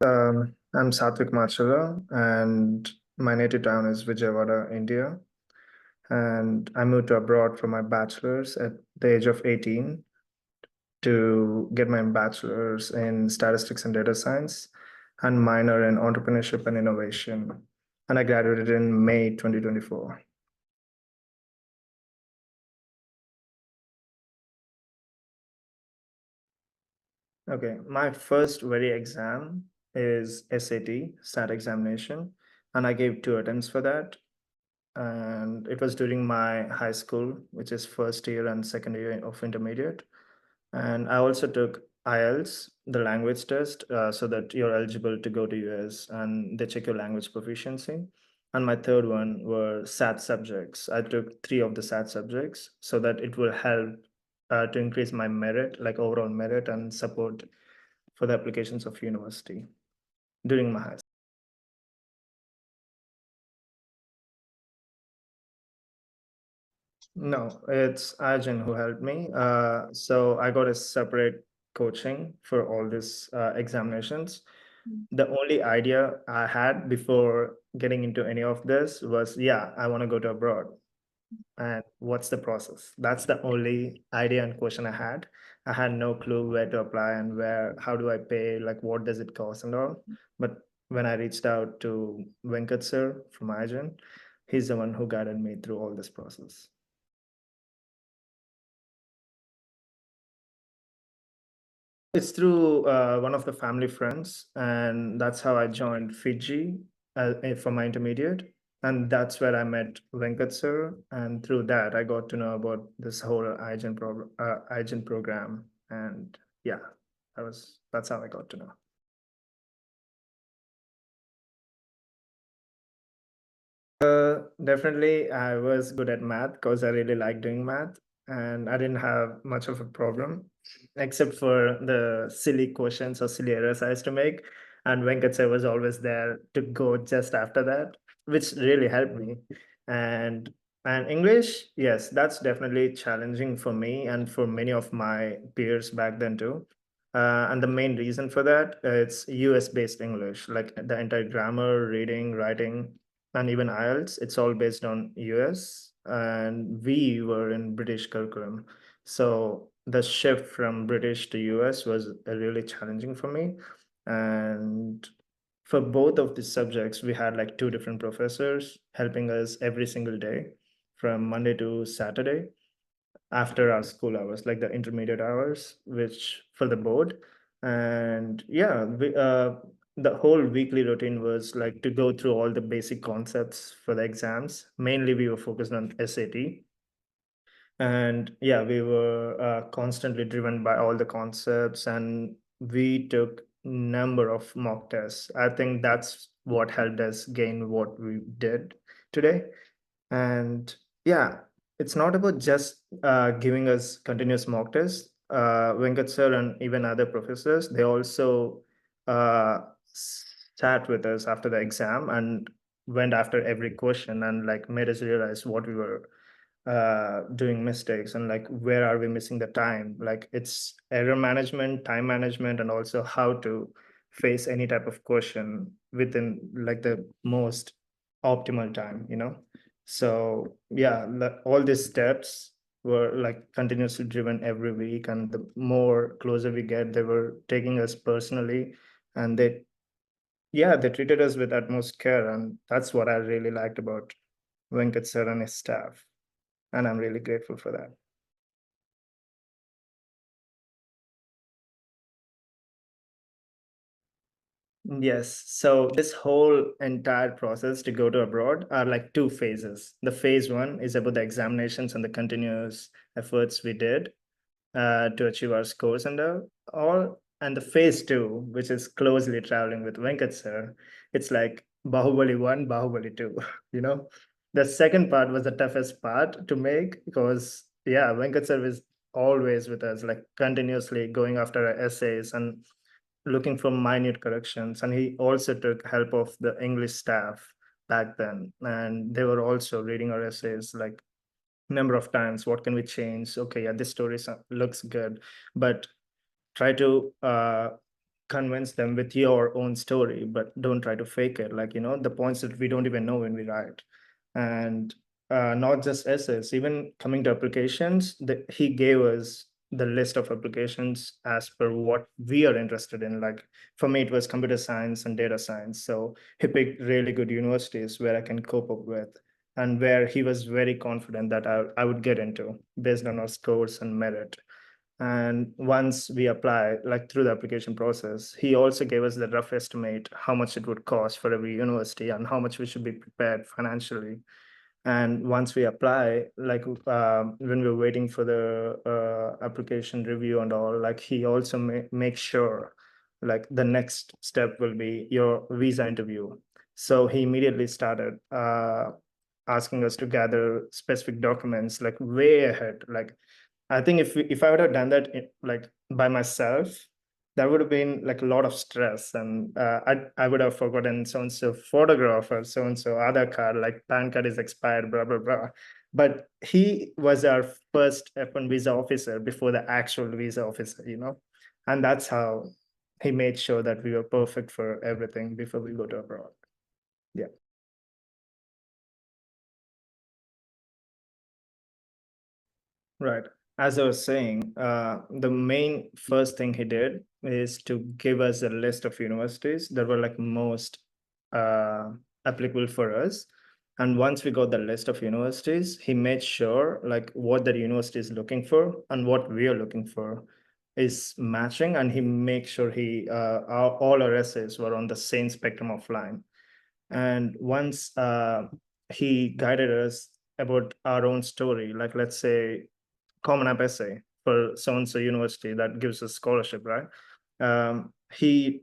I'm Satvik Machala, and my native town is Vijayawada, India. And I moved to abroad for my bachelor's at the age of 18 to get my bachelor's in statistics and data science and minor in entrepreneurship and innovation. And I graduated in May 2024. Okay, my first very exam is SAT, SAT examination, and I gave two attempts for that. And it was during my high school, which is first year and second year of intermediate. And I also took IELTS, the language test, so that you're eligible to go to US and they check your language proficiency. And my third one were SAT subjects. I took three of the SAT subjects so that it will help to increase my merit, like overall merit and support for the applications of university during my high school. No, it's Arjun who helped me. So I got a separate coaching for all these examinations. The only idea I had before getting into any of this was, yeah, I want to go to abroad. And what's the process? That's the only idea and question I had. I had no clue where to apply and where, how do I pay, like what does it cost and all. But when I reached out to Venkat sir from Arjun, he's the one who guided me through all this process. It's through one of the family friends, and that's how I joined Fiji for my intermediate. And that's where I met Venkat sir. And through that, I got to know about this whole IGEN program. And yeah, that's how I got to know. Definitely, I was good at math because I really like doing math, and I didn't have much of a problem, except for the silly questions or silly errors I used to make. And Venkat sir was always there to go just after that, which really helped me. And and English, yes, that's definitely challenging for me and for many of my peers back then too. And the main reason for that, it's US based English, like the entire grammar, reading, writing and even IELTS, it's all based on US, and we were in British curriculum. So the shift from British to US was really challenging for me. And for both of the subjects, we had like two different professors helping us every single day from Monday to Saturday after our school hours, like the intermediate hours, which for the board. And yeah, the whole weekly routine was like to go through all the basic concepts for the exams. Mainly, we were focused on SAT. And yeah, we were constantly driven by all the concepts, and we took number of mock tests. I think that's what helped us gain what we did today. And yeah, it's not about just giving us continuous mock tests. Venkat sir and even other professors, they also uh, sat with us after the exam and went after every question and like made us realize what we were doing mistakes and like where are we missing the time. Like it's error management, time management, and also how to face any type of question within like the most optimal time, you know. So yeah, all these steps were like continuously driven every week, and the more closer we get, they were taking us personally, and they yeah, they treated us with utmost care, and that's what I really liked about Venkat sir and his staff, and I'm really grateful for that. Yes. So this whole entire process to go to abroad are like two phases. The phase one is about the examinations and the continuous efforts we did to achieve our scores and all. And the phase two, which is closely traveling with Venkat sir, it's like Bahubali 1, Bahubali 2, you know? The second part was the toughest part to make because, yeah, Venkat sir is always with us, like continuously going after our essays and looking for minute corrections. And he also took help of the English staff back then. And they were also reading our essays like number of times. What can we change? Okay, yeah, this story looks good, but try to convince them with your own story, but don't try to fake it. Like, the points that we don't even know when we write. And not just essays, even coming to applications, he gave us the list of applications as per what we are interested in. Like for me, it was computer science and data science. So he picked really good universities where I can cope up with and where he was very confident that I would get into based on our scores and merit. And once we apply, like through the application process, he also gave us the rough estimate how much it would cost for every university and how much we should be prepared financially. And once we apply, like when we were waiting for the application review and all, like he also make sure like the next step will be your visa interview. So he immediately started asking us to gather specific documents like way ahead. Like I think if I would have done that like by myself, that would have been like a lot of stress, and I would have forgotten so and so photograph or so and so other card, like PAN card is expired, blah blah blah. But he was our first F1 visa officer before the actual visa officer, and that's how he made sure that we were perfect for everything before we go to abroad. Yeah. Right. As I was saying, the main first thing he did is to give us a list of universities that were like most uh, applicable for us. And once we got the list of universities, he made sure like what the university is looking for and what we are looking for is matching. And he makes sure all our essays were on the same spectrum of line. And once he guided us about our own story, like let's say Common App essay for so and so university that gives us scholarship, right? He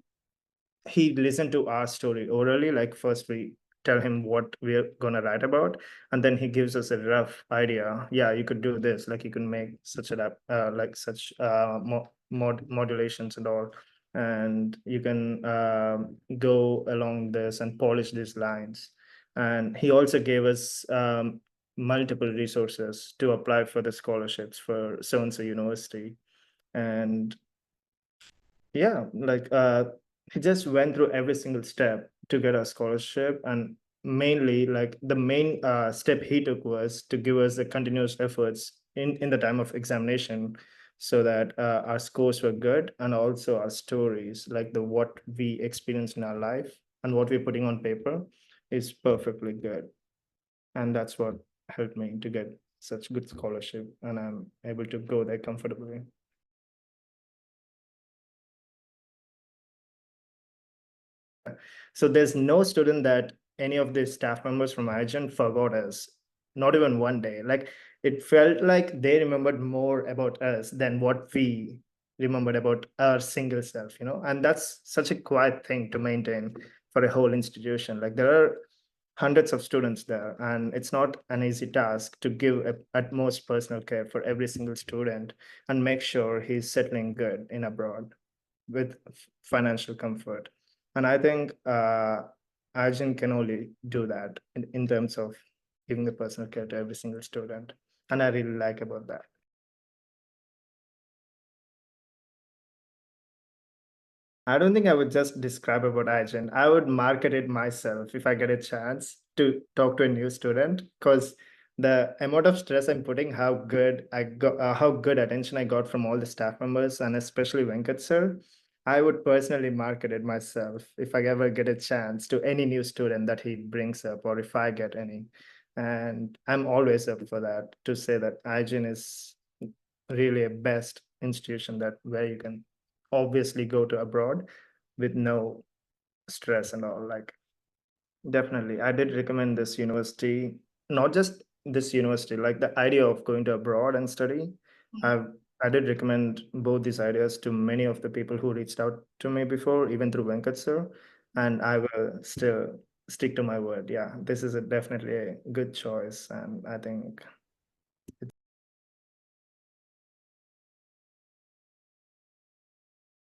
listened to our story orally. Like first we tell him what we're gonna write about, and then he gives us a rough idea. Yeah, you could do this. Like you can make such a like such modulations and all, and you can go along this and polish these lines. And he also gave us multiple resources to apply for the scholarships for so and so university. And yeah, like he just went through every single step to get a scholarship. And mainly like the main step he took was to give us the continuous efforts in the time of examination, so that our scores were good, and also our stories, like the what we experienced in our life and what we're putting on paper is perfectly good. And that's what helped me to get such good scholarship, and I'm able to go there comfortably. So there's no student that any of the staff members from Argent forgot us, not even one day. Like it felt like they remembered more about us than what we remembered about our single self, and that's such a quiet thing to maintain for a whole institution. Like there are hundreds of students there, and it's not an easy task to give utmost personal care for every single student and make sure he's settling good in abroad with financial comfort. And I think Arjun can only do that in terms of giving the personal care to every single student. And I really like about that. I don't think I would just describe about Arjun. I would market it myself if I get a chance to talk to a new student, because the amount of stress I'm putting, how good attention I got from all the staff members, and especially Venkat sir, I would personally market it myself if I ever get a chance to any new student that he brings up, or if I get any. And I'm always up for that, to say that Arjun is really a best institution that where you can obviously go to abroad with no stress and all. Like definitely I did recommend this university, not just this university, like the idea of going to abroad and study. I did recommend both these ideas to many of the people who reached out to me before, even through Venkat sir, and I will still stick to my word. Yeah, this is definitely a good choice, and I think